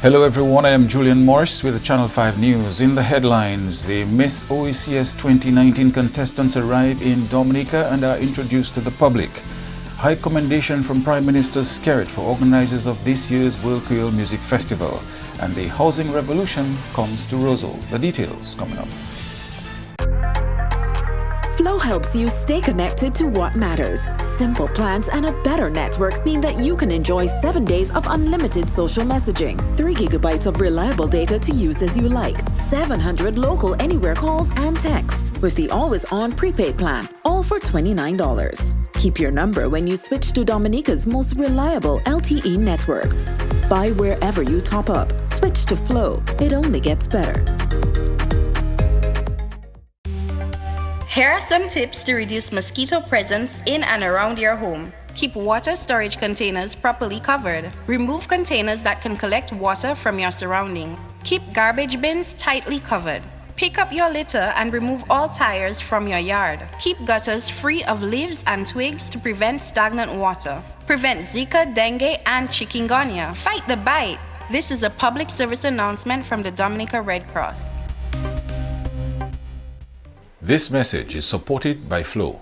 Hello everyone, I am Julian Morris with the Channel 5 News. In the headlines, the Miss OECS 2019 contestants arrive in Dominica and are introduced to the public. High commendation from Prime Minister Skerrit for organizers of this year's World Creole Music Festival. And the housing revolution comes to Rosal. The details coming up. Flow helps you stay connected to what matters. Simple plans and a better network mean that you can enjoy 7 days of unlimited social messaging, 3 gigabytes of reliable data to use as you like, 700 local anywhere calls and texts with the always-on prepaid plan, all for $29. Keep your number when you switch to Dominica's most reliable LTE network. Buy wherever you top up. Switch to Flow. It only gets better. Here are some tips to reduce mosquito presence in and around your home. Keep water storage containers properly covered. Remove containers that can collect water from your surroundings. Keep garbage bins tightly covered. Pick up your litter and remove all tires from your yard. Keep gutters free of leaves and twigs to prevent stagnant water. Prevent Zika, dengue, and chikungunya. Fight the bite. This is a public service announcement from the Dominica Red Cross. This message is supported by Flow.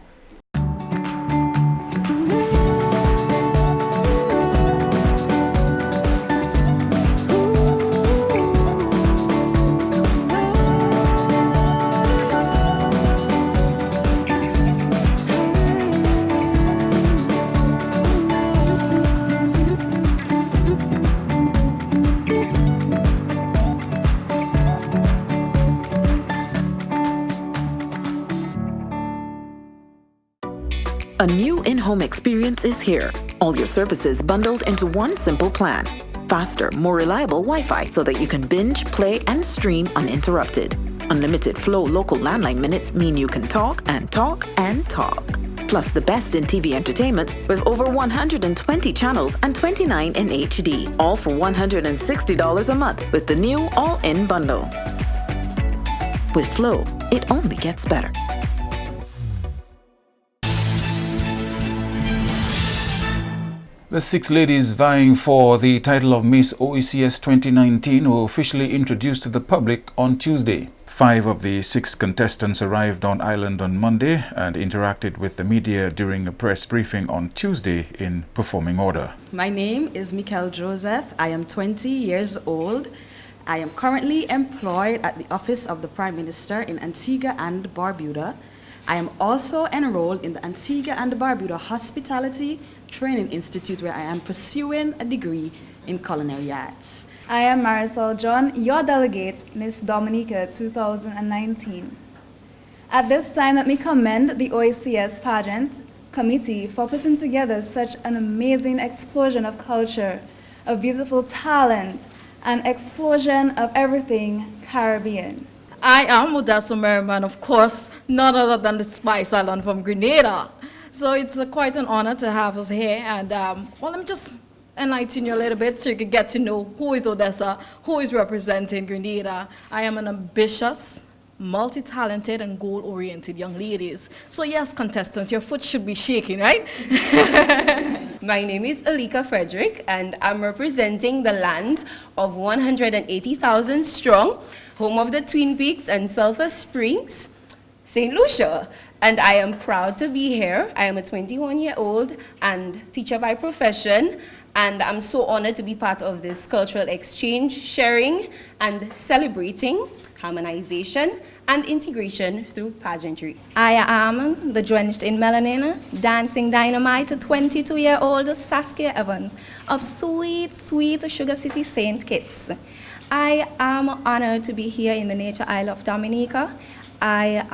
A new in-home experience is here. All your services bundled into one simple plan. Faster, more reliable Wi-Fi so that you can binge, play, and stream uninterrupted. Unlimited Flow local landline minutes mean you can talk and talk and talk. Plus the best in TV entertainment with over 120 channels and 29 in HD. All for $160 a month with the new all-in bundle. With Flow, it only gets better. The 6 ladies vying for the title of Miss OECS 2019 were officially introduced to the public on Tuesday. 5 of the 6 contestants arrived on island on Monday and interacted with the media during a press briefing on Tuesday in performing order. My name is Mikel Joseph. I am 20 years old. I am currently employed at the Office of the Prime Minister in Antigua and Barbuda. I am also enrolled in the Antigua and Barbuda Hospitality Training Institute, where I am pursuing a degree in culinary arts. I am Marisol John, your delegate, Miss Dominica 2019. At this time, let me commend the OECS pageant committee for putting together such an amazing explosion of culture, of beautiful talent, an explosion of everything Caribbean. I am Modesto Merriman, of course, none other than the Spice Island from Grenada. So it's quite an honor to have us here, and well, let me just enlighten you a little bit so you can get to know who is Odessa, who is representing Grenada. I am an ambitious, multi-talented, and goal-oriented young ladies. So yes, contestants, your foot should be shaking, right? My name is Alika Frederick, and I'm representing the land of 180,000 strong, home of the Twin Peaks and Sulphur Springs, St. Lucia. And I am proud to be here. I am a 21-year-old and teacher by profession, and I'm so honored to be part of this cultural exchange, sharing and celebrating harmonization and integration through pageantry. I am the drenched in melanin, dancing dynamite 22-year-old Saskia Evans of sweet, sweet Sugar City St. Kitts. I am honored to be here in the Nature Isle of Dominica. I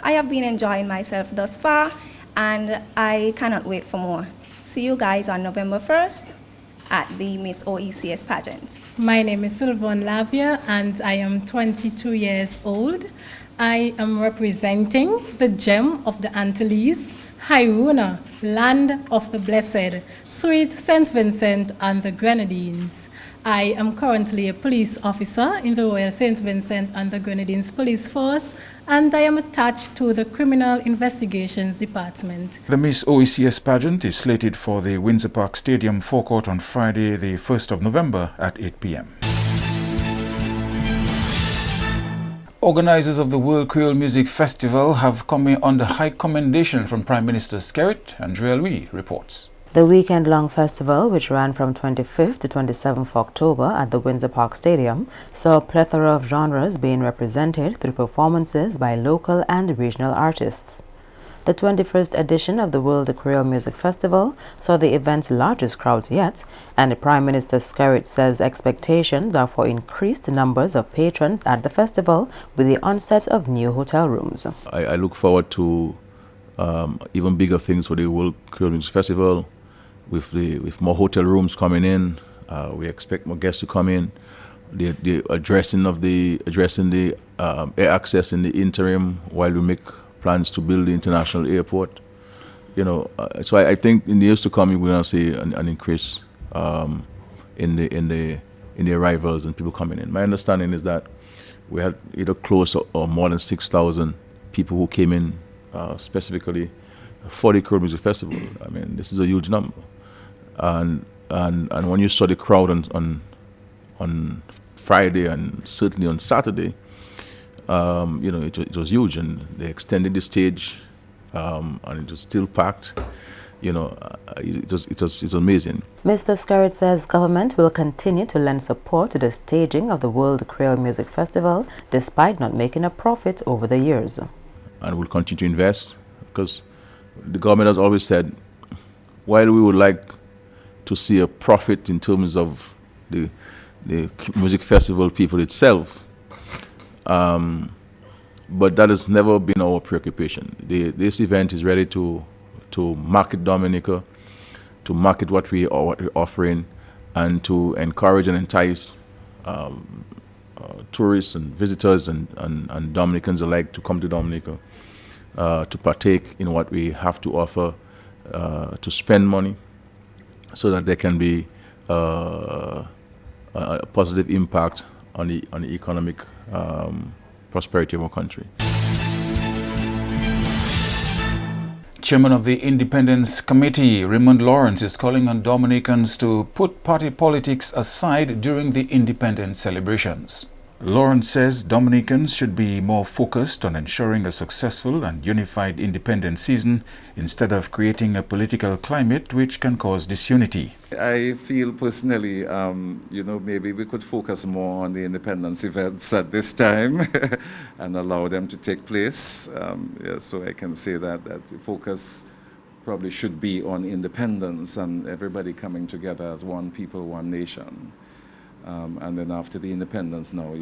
have been enjoying myself thus far, and I cannot wait for more. See you guys on November 1st at the Miss OECS pageant. My name is Sylvain Lavia, and I am 22 years old. I am representing the gem of the Antilles, Hairuna, land of the blessed, sweet St. Vincent and the Grenadines. I am currently a police officer in the Royal St. Vincent and the Grenadines Police Force, and I am attached to the Criminal Investigations Department. The Miss OECS pageant is slated for the Windsor Park Stadium forecourt on Friday, the 1st of November at 8 p.m. Organizers of the World Creole Music Festival have come under high commendation from Prime Minister Skerrit. Andrea Louis reports. The weekend-long festival, which ran from 25th to 27th October at the Windsor Park Stadium, saw a plethora of genres being represented through performances by local and regional artists. The 21st edition of the World Creole Music Festival saw the event's largest crowds yet, and Prime Minister Skerrit says expectations are for increased numbers of patrons at the festival with the onset of new hotel rooms. I look forward to even bigger things for the World Creole Music Festival. With more hotel rooms coming in, we expect more guests to come in. The addressing the air access in the interim while we make plans to build the international airport. So I think in the years to come we're going to see an increase in the arrivals and people coming in. My understanding is that we had either close or more than 6,000 people who came in specifically for the Creole Music Festival. I mean, this is a huge number. And when you saw the crowd on Friday and certainly on Saturday, it was huge, and they extended the stage, and it was still packed. It was amazing. Mr. Skerrit says government will continue to lend support to the staging of the World Creole Music Festival, despite not making a profit over the years. And we'll continue to invest, because the government has always said, while we would like to see a profit in terms of the music festival people itself, but that has never been our preoccupation. This event is ready to market Dominica, to market what we're offering, and to encourage and entice tourists and visitors and Dominicans alike to come to Dominica, to partake in what we have to offer, to spend money, so that there can be a positive impact on the economic prosperity of our country. Chairman of the Independence Committee, Raymond Lawrence, is calling on Dominicans to put party politics aside during the independence celebrations. Lawrence says Dominicans should be more focused on ensuring a successful and unified independence season instead of creating a political climate which can cause disunity. I feel personally, maybe we could focus more on the independence events at this time and allow them to take place. So I can say that the focus probably should be on independence and everybody coming together as one people, one nation. And then after the independence, now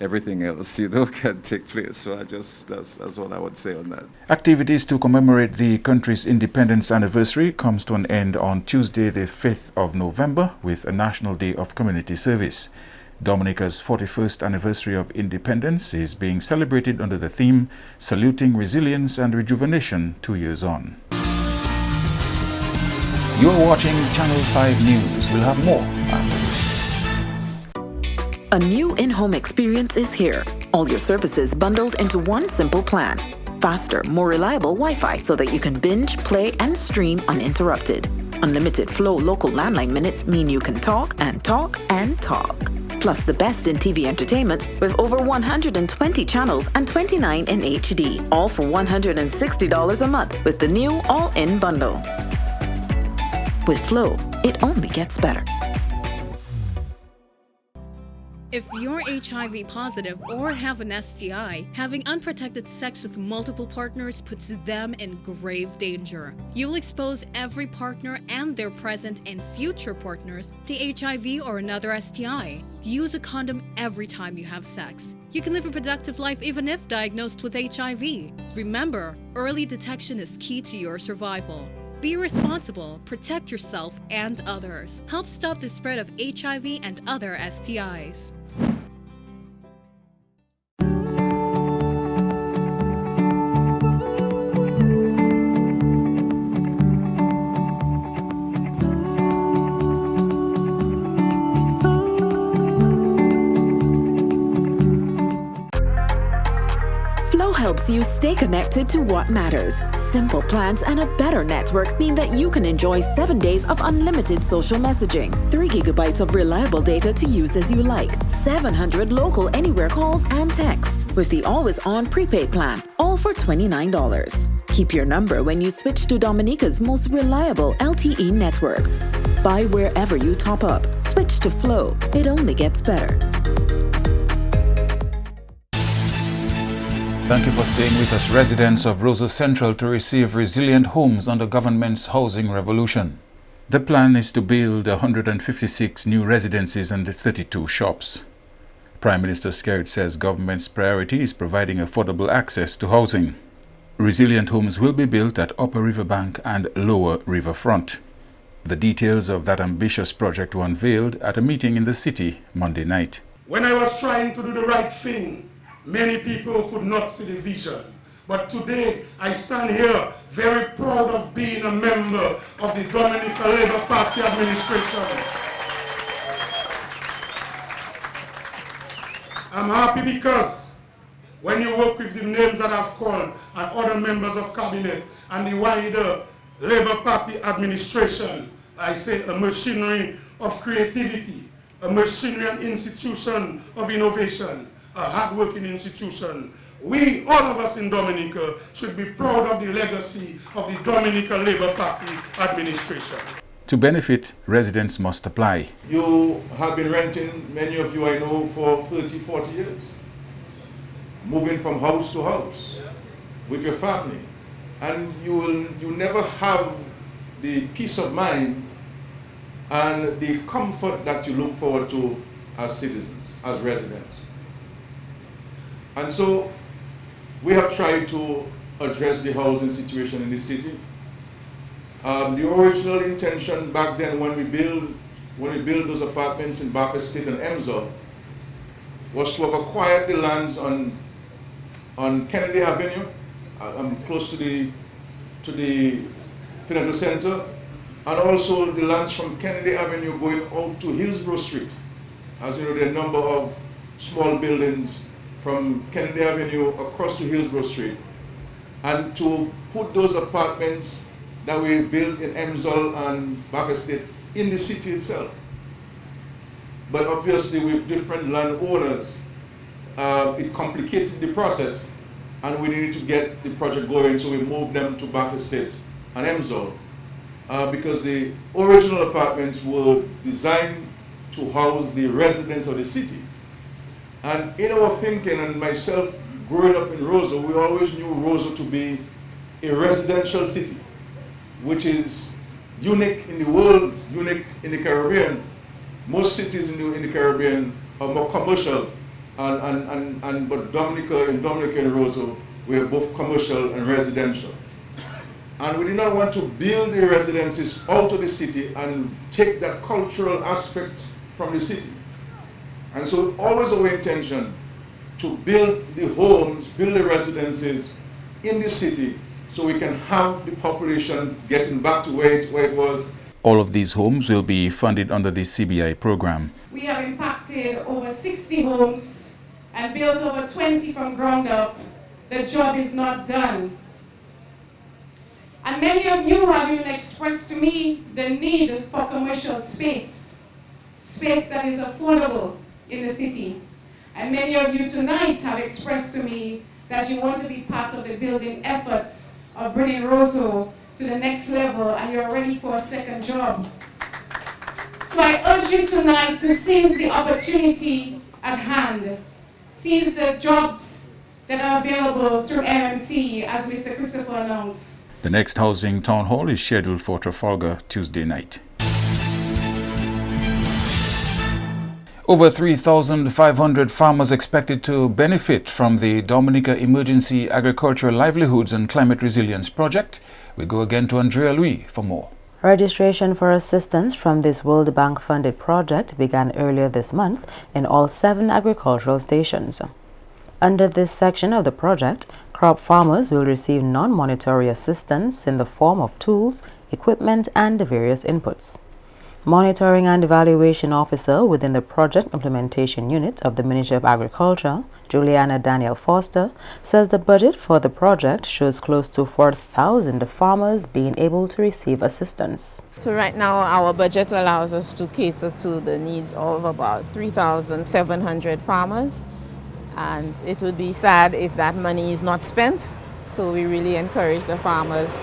everything else, can take place. So that's what I would say on that. Activities to commemorate the country's independence anniversary comes to an end on Tuesday, the 5th of November, with a National Day of Community Service. Dominica's 41st anniversary of independence is being celebrated under the theme Saluting Resilience and Rejuvenation 2 years on. You're watching Channel 5 News. We'll have more after this. A new in-home experience is here. All your services bundled into one simple plan. Faster, more reliable Wi-Fi so that you can binge, play, and stream uninterrupted. Unlimited Flow local landline minutes mean you can talk and talk and talk. Plus the best in TV entertainment with over 120 channels and 29 in HD. All for $160 a month with the new all-in bundle. With Flow, it only gets better. If you're HIV positive or have an STI, having unprotected sex with multiple partners puts them in grave danger. You will expose every partner and their present and future partners to HIV or another STI. Use a condom every time you have sex. You can live a productive life even if diagnosed with HIV. Remember, early detection is key to your survival. Be responsible, protect yourself and others. Help stop the spread of HIV and other STIs. helps you stay connected to what matters. Simple plans and a better network mean that you can enjoy 7 days of unlimited social messaging, 3 gigabytes of reliable data to use as you like, 700 local anywhere calls and texts, with the always-on prepaid plan, all for $29. Keep your number when you switch to Dominica's most reliable LTE network. Buy wherever you top up. Switch to Flow. It only gets better. Thank you for staying with us, residents of Roseau Central, to receive resilient homes under government's housing revolution. The plan is to build 156 new residences and 32 shops. Prime Minister Skerrit says government's priority is providing affordable access to housing. Resilient homes will be built at Upper Riverbank and Lower Riverfront. The details of that ambitious project were unveiled at a meeting in the city Monday night. When I was trying to do the right thing, many people could not see the vision. But today, I stand here very proud of being a member of the Dominica Labour Party administration. I'm happy because when you work with the names that I've called and other members of cabinet and the wider Labour Party administration, I say a machinery of creativity, a machinery and institution of innovation, a hard-working institution. We, all of us in Dominica, should be proud of the legacy of the Dominica Labour Party administration. To benefit, residents must apply. You have been renting, many of you I know, for 30, 40 years. Moving from house to house with your family. And you never have the peace of mind and the comfort that you look forward to as citizens, as residents. And so we have tried to address the housing situation in the city. The original intention back then when we built those apartments in Bath Estate and Emsall was to have acquired the lands on Kennedy Avenue, close to the financial center, and also the lands from Kennedy Avenue going out to Hillsborough Street. As you know, there are a number of small buildings from Kennedy Avenue across to Hillsborough Street, and to put those apartments that we built in Emsall and Bath Estate in the city itself. But obviously with different landowners, it complicated the process, and we needed to get the project going, so we moved them to Bath Estate and Emsall, because the original apartments were designed to house the residents of the city. And in our thinking, and myself growing up in Roseau, we always knew Roseau to be a residential city, which is unique in the world, unique in the Caribbean. Most cities in the Caribbean are more commercial, but Dominica and Roseau, we are both commercial and residential. And we did not want to build the residences out of the city and take that cultural aspect from the city. And so always our intention to build the homes, build the residences in the city so we can have the population getting back to where it was. All of these homes will be funded under the CBI program. We have impacted over 60 homes and built over 20 from ground up. The job is not done. And many of you have even expressed to me the need for commercial space that is affordable in the city. And many of you tonight have expressed to me that you want to be part of the building efforts of bringing Roseau to the next level, and you're ready for a second job. So I urge you tonight to seize the opportunity at hand, seize the jobs that are available through MMC, as Mr. Christopher announced. The next housing town hall is scheduled for Trafalgar Tuesday night. Over 3,500 farmers expected to benefit from the Dominica Emergency Agricultural Livelihoods and Climate Resilience Project. We go again to Andrea Louis for more. Registration for assistance from this World Bank-funded project began earlier this month in all 7 agricultural stations. Under this section of the project, crop farmers will receive non-monetary assistance in the form of tools, equipment, and various inputs. Monitoring and Evaluation Officer within the Project Implementation Unit of the Ministry of Agriculture, Juliana Daniel Foster, says the budget for the project shows close to 4,000 farmers being able to receive assistance. So right now our budget allows us to cater to the needs of about 3,700 farmers, and it would be sad if that money is not spent. So we really encourage the farmers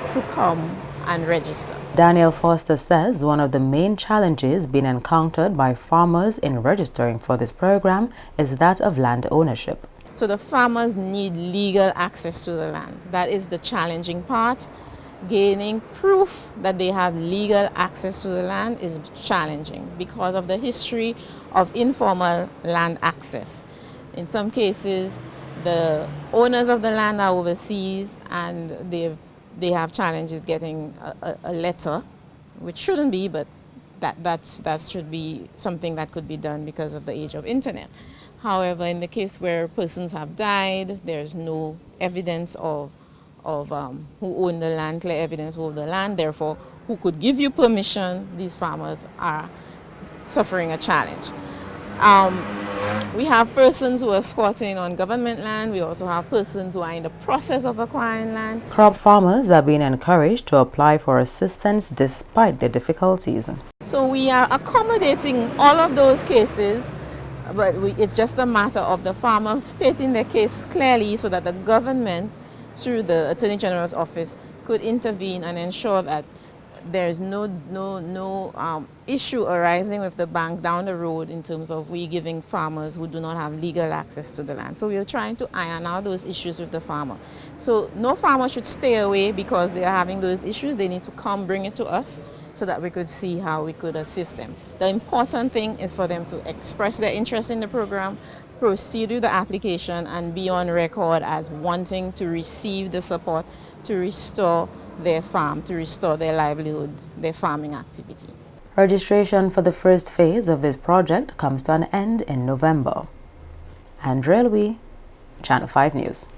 to come and register. Daniel Foster says one of the main challenges being encountered by farmers in registering for this program is that of land ownership. So the farmers need legal access to the land. That is the challenging part. Gaining proof that they have legal access to the land is challenging because of the history of informal land access. In some cases, the owners of the land are overseas and they have challenges getting a letter, which shouldn't be, but that should be something that could be done because of the age of internet. However, in the case where persons have died, there's no evidence of who owned the land, clear evidence who owned the land, therefore who could give you permission. These farmers are suffering a challenge. We have persons who are squatting on government land. We also have persons who are in the process of acquiring land. Crop farmers are being encouraged to apply for assistance despite their difficulties. So we are accommodating all of those cases, but it's just a matter of the farmer stating their case clearly so that the government, through the Attorney General's office, could intervene and ensure that there's no issue arising with the bank down the road in terms of we giving farmers who do not have legal access to the land. So we are trying to iron out those issues with the farmer. So no farmer should stay away because they are having those issues. They need to come bring it to us so that we could see how we could assist them. The important thing is for them to express their interest in the program, proceed with the application, and be on record as wanting to receive the support to restore their farm, to restore their livelihood, their farming activity. Registration for the first phase of this project comes to an end in November. Andrea Louis, Channel 5 News.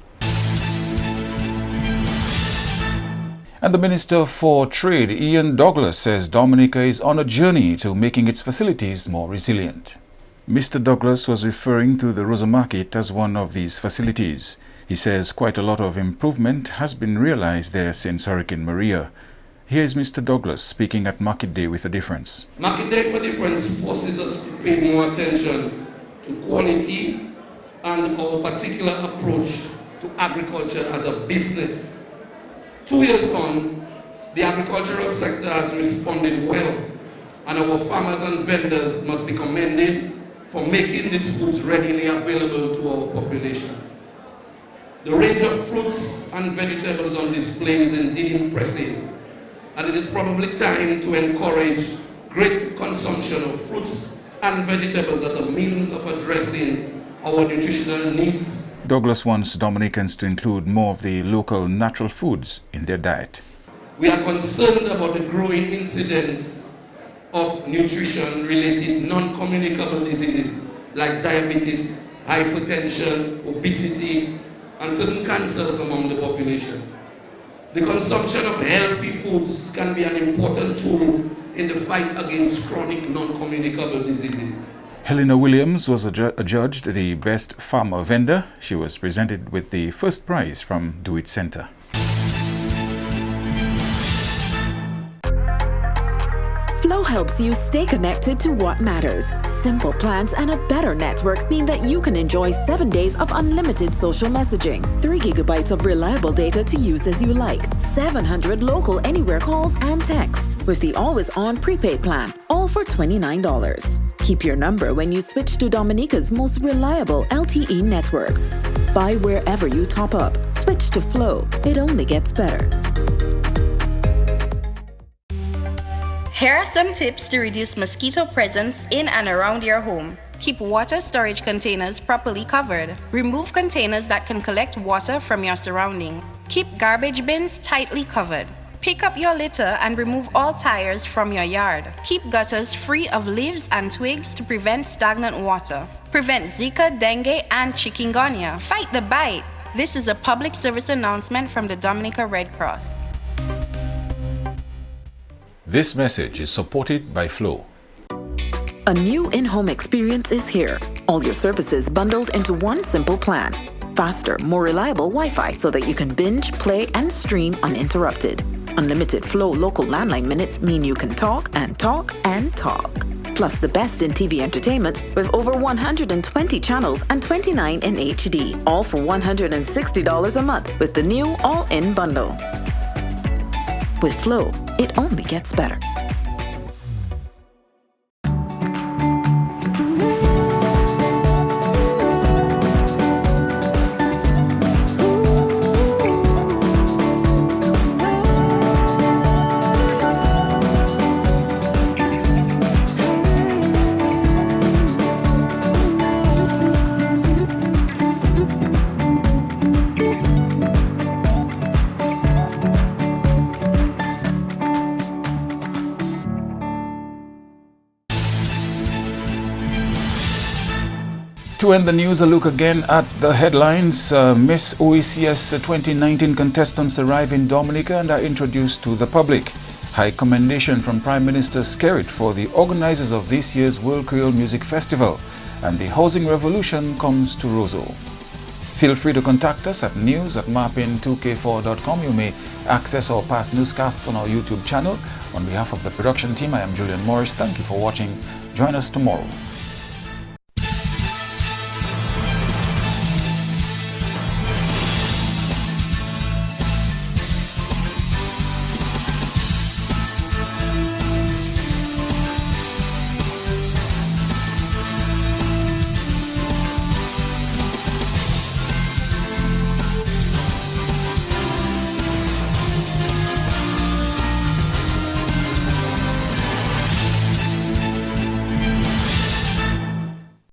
And the Minister for Trade, Ian Douglas, says Dominica is on a journey to making its facilities more resilient. Mr. Douglas was referring to the Rosa Market as one of these facilities. He says quite a lot of improvement has been realized there since Hurricane Maria. Here is Mr. Douglas speaking at Market Day with a Difference. Market Day for Difference forces us to pay more attention to quality and our particular approach to agriculture as a business. 2 years on, the agricultural sector has responded well, and our farmers and vendors must be commended for making these foods readily available to our population. The range of fruits and vegetables on display is indeed impressive, and it is probably time to encourage great consumption of fruits and vegetables as a means of addressing our nutritional needs. Douglas wants Dominicans to include more of the local natural foods in their diet. We are concerned about the growing incidence of nutrition-related non-communicable diseases like diabetes, hypertension, obesity, and certain cancers among the population. The consumption of healthy foods can be an important tool in the fight against chronic non-communicable diseases. Helena Williams was adjudged the best farmer vendor. She was presented with the first prize from Do It Center. Flow helps you stay connected to what matters. Simple plans and a better network mean that you can enjoy 7 days of unlimited social messaging, 3 gigabytes of reliable data to use as you like, 700 local anywhere calls and texts with the always-on prepaid plan, all for $29. Keep your number when you switch to Dominica's most reliable LTE network. Buy wherever you top up. Switch to Flow. It only gets better. Here are some tips to reduce mosquito presence in and around your home. Keep water storage containers properly covered. Remove containers that can collect water from your surroundings. Keep garbage bins tightly covered. Pick up your litter and remove all tires from your yard. Keep gutters free of leaves and twigs to prevent stagnant water. Prevent Zika, dengue, and chikungunya. Fight the bite. This is a public service announcement from the Dominica Red Cross. This message is supported by Flow. A new in-home experience is here. All your services bundled into one simple plan. Faster, more reliable Wi-Fi so that you can binge, play, and stream uninterrupted. Unlimited Flow local landline minutes mean you can talk and talk and talk. Plus the best in TV entertainment with over 120 channels and 29 in HD. All for $160 a month with the new all-in bundle. With Flow, it only gets better. To end the news, a look again at the headlines. Miss OECS 2019 contestants arrive in Dominica and are introduced to the public. High commendation from Prime Minister Skerrit for the organizers of this year's World Creole Music Festival. And the housing revolution comes to Roseau. Feel free to contact us at news@marpin2k4.com. You may access our past newscasts on our YouTube channel. On behalf of the production team, I am Julian Morris. Thank you for watching. Join us tomorrow.